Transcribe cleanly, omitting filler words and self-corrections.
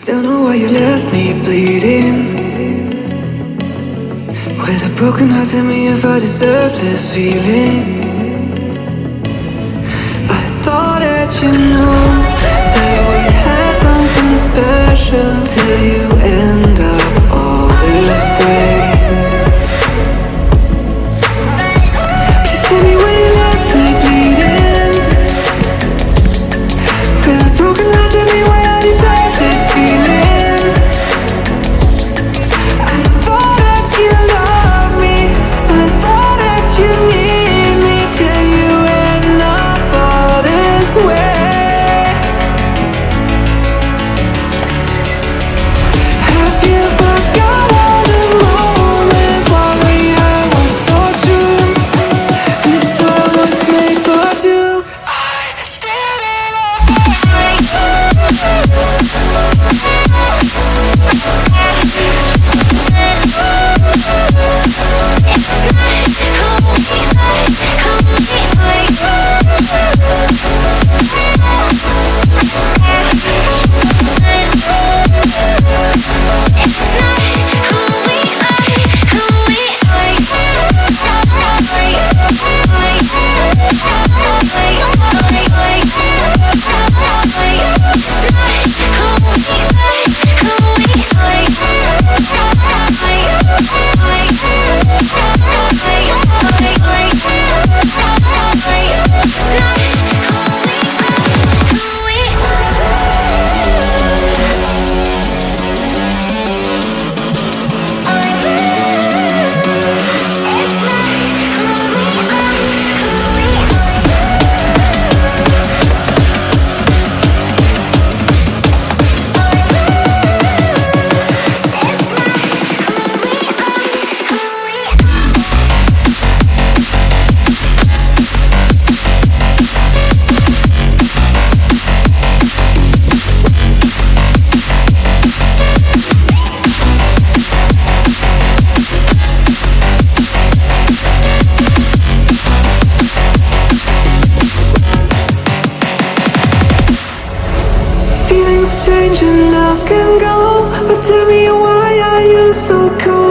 Don't know why you left me bleeding. With a broken heart, tell me if I deserve this feeling. I thought that you know that we had something special till you end up all this way. Please tell me why you left me bleeding. With a broken heart, tell me why I deserve this feeling. I thought that you loved me, I thought that you need me till you end up all this way. Have you forgot all the moments while we had was so true? This world was made for two. I did it all. Feelings change and love can go, but tell me why are you so cold?